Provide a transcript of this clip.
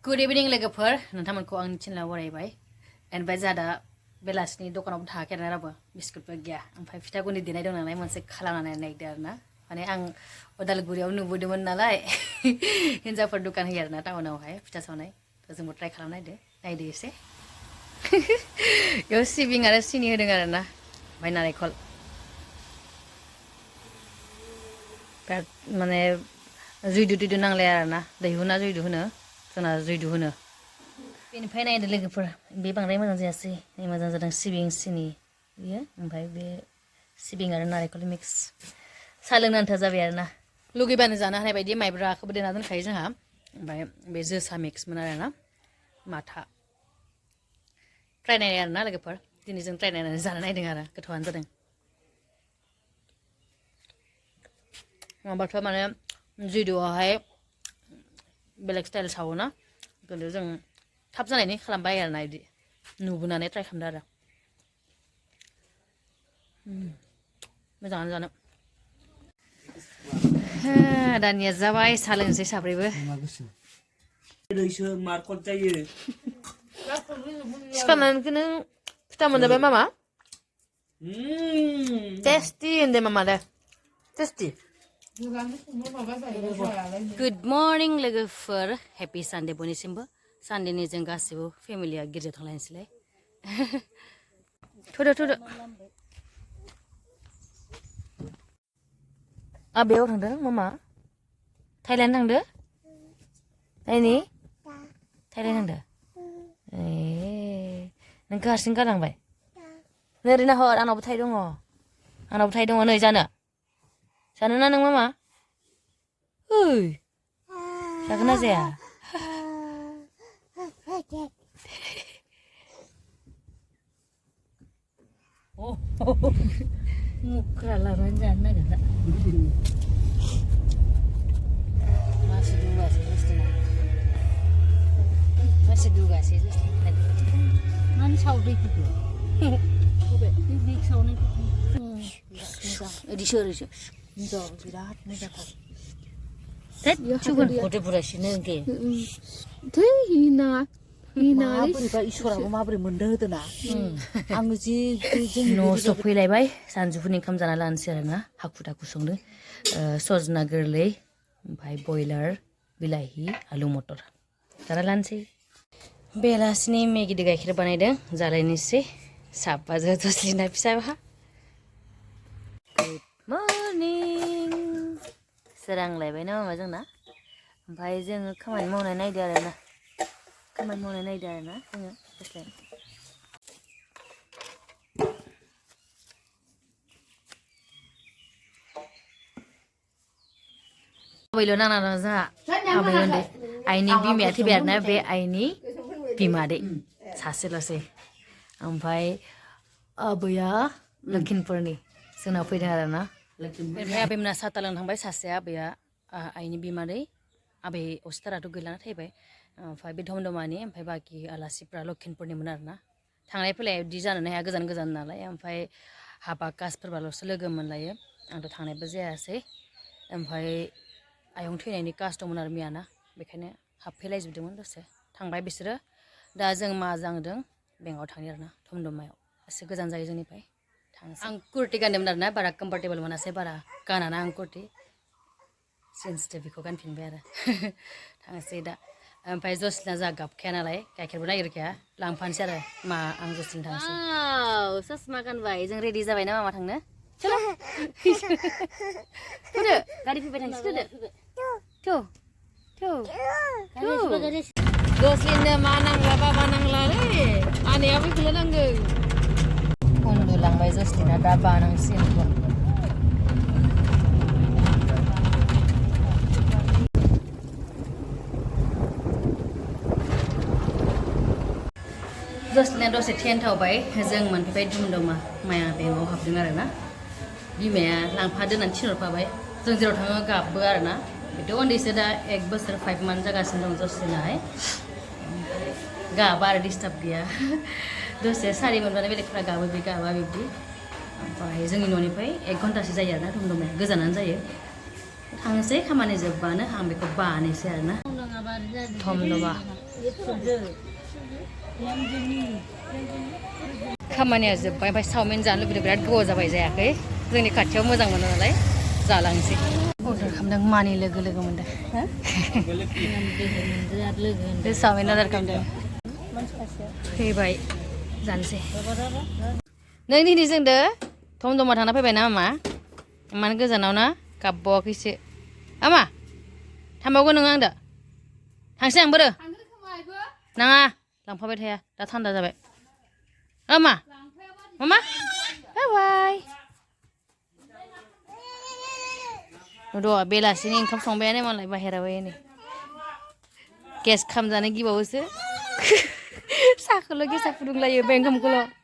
Good evening लोगोफोर नोंथांमोनखौ आं थिनला बरायबाय ओमफ्राय जोंहा दा बेलासिनि दखानावबो थाखाय आरोना रावबो बिस्कुटबो गैया ओमफ्राय फिथा गुन्दै देनाय दं नालाय मोनसे खालामनानै नायदो आरोना माने आं उदालगुरियाव नुबोदोंमोन नालाय हिनजावफोर दखान होयो आरोना टाउनावहाय फिथा सावनाय थ' जोंबो ट्राइ खालामनायदो नायदो एसे बेयाव सिबिं आरो सिनि होदों आरोना ओमफ्राय नारेंखल बिराद माने जुइदु दुइदु नांलाया आरोना दैहुना जुइदु होनो जोंना जुइदु होनो बेनिफ्राय नायदो लोगोफोर बे बांद्राय मोजां जायासै नै मोजां जादों सिबिं सिनि बियो ओमफ्राय बे सिबिं आरो नारेंखल मिक्स साहा लोंनो आन्था जाबाय आरोना लुगैबानो जानो हानाय बायदि माइब्राखौबो देना दोनखायो जोंहा ओमफ्राय बे जोसा मिक्समोन आरोना माथा ट्राइ नायनाय आरोना लोगोफोर दिनै जों ट्राइ नायनानै जानो नायदों आरो गोथावानो जादों नङाबाथ' माने जुइदुआवहाय बेलेग स्टाइल सावोना गोदो जों थाब जानायनि खालामबाय आरोना बिदि नुबोनानै ट्राइ खालामदो आरो मोजाङानो जानो दानिया जाबाय साहा लोंनोसै साब्रैबो सिखारनानैनो फिथा मोनजाबाय मामा टेस्टि होनदों मामा दे टेस्टि Good morning लोगोफोर हेपि सानडे बयनिसिमबो सानडेनि जों गासिबो फेमिलिया गिर्जायाव थांलायनोसैलाय थुदो बेयाव थांदों मामा थाइलेण्ड थांदो नायनि थाइलेण्ड थांदो ए नोंखौ हारसिं गालांबाय ओरैनो हर आंनावबो थाइ दङ नै जानोना नों मामा ओइ जागोन ना जाया मुख्रा लानानै जानो नागिरला masih dua sih mana saudara itu ini saudara di sore Enggak, berat, mudah kok. Coba foto sini ke. Tuh hina. Mabrih kak isura mabrih mendeh tuh na. Anggu sih no सफैलायबाय सानजौफुनि ओंखाम जाना लानोसै आरोना हाखु दाखु संदों सजना गोरलै ओमफ्राय बयलार बिलाहि आलु मटर जाना लानोसै बेलासिनि मेगिदो गाइखेर बानायदों जालायनोसै साबबाजो जसलिना फिसाहा Morning सोरांलायबाय ना मामा जोंना ओमफ्राय जोङो खामानि मावनाय नायदो आरोना जोङो दस्लाय आबैल' नांना दं जोंहा आबै उन्दै आइनि बिमाया थैबाय आरोना बे आइनि बिमादै सासेल'सै ओमफ्राय आबैया लखिमपुरनि जोंनाव फैदों आरोना ओमफ्राय आबैमोना साहा लोंनो थांबाय सासेया आबैया आइनि बिमादै आबै अस्टाराथ' गैलाना थैबाय ओमफ्राय बे धमधमानि ओमफ्राय बाखि आलासिफ्रा लखिमपुरनिमोन आरोना थांलाय फैलाय बिदि जानोनो हाया गोजान नालाय ओमफ्राय हाबा कासफोरबाल'सो लोगो मोनलायो आंथ' थांनायबो जायासै ओमफ्राय आयं थैनायनि कास दंमोन आरो मैयाना बेखायनो हाबफैलायजोबदोंमोन दसे थांबाय बिसोरो दा जों मा जांदों बेंकआव थांनो आरोना धमधमायाव एसे गोजान जायो जोंनिफ्राय आं कुर्ति गानदोंमोन आरोना बारा कम्फर्टेबल मोनासै बारा गानाना आं कुर्ति जिन्सजों बेखौ गानफिनबाय आरो थांसै दा ओमफ्राय जसलिना जोंहा गाबखाया नालाय गाइखेरबो नागिरखाया लांफानोसै आरो आं जसलिन थांसै ससमा गानबाय जों रेडि जाबाय ना मामा थांनो चलो थुदो गारि फैबाय थांसै थुदो जसलिननो मा नांला बाबा नांलालै आनैयाबो बेखौल' नांगौ उन्दुलांबाय जसलिना दा बानांसिगोन जसलिना दसे थेनथावबाय जों मोनफैबाय धमधमा माया बेंकआव हाबदों आरोना बिमाया लांफा दोननानै थिनहरफाबाय जों जेराव थाङो गाबबो आरोना बेथ' उन्दैसो दा 1 बोसोर 5 मान्थ जागासिनो दं जसलिनाहाय गाबा आरो डिस्टार्ब गैया दसे सारि मोनबानो बेलेगफ्रा गाबो बे गाबा बिब्दि ओमफ्राय जोंनि न'निफ्राय 1 घन्टासो जायो आरोना धमधमाया गोजानानो जायो थांसै खामानि जोबबानो आं बेखौ बानायसै आरोना धमधमा खामानिया जोब्बाय ओमफ्राय चावमिन जानो लुबैदों बिराद गोबाव जाबाय जायाखै जोंनि खाथियाव मोजां मोनो नालाय जालांसै अर्डार खालामदों मानि लोगो लोगो मोनदों चावमिन अर्डार खालामदों फैबाय जानोसै नों दिनै जोंदो थम दमा थांना फैबाय ना मामा इमान गोजानाव ना गाबबावाखैसो आमा थांबावगोन नों आंदो थांसै आंबो नाङा लांफाबाय थाया दा थान्दा जाबाय आमा मामा बाय र' बेलासिनि ओंखाम संबायानो मालाय बाहेरायाव नै गेस खामजानो गिबावोसो साहाखौल' गेसा फुदुंलायो बे ओंखामखौल'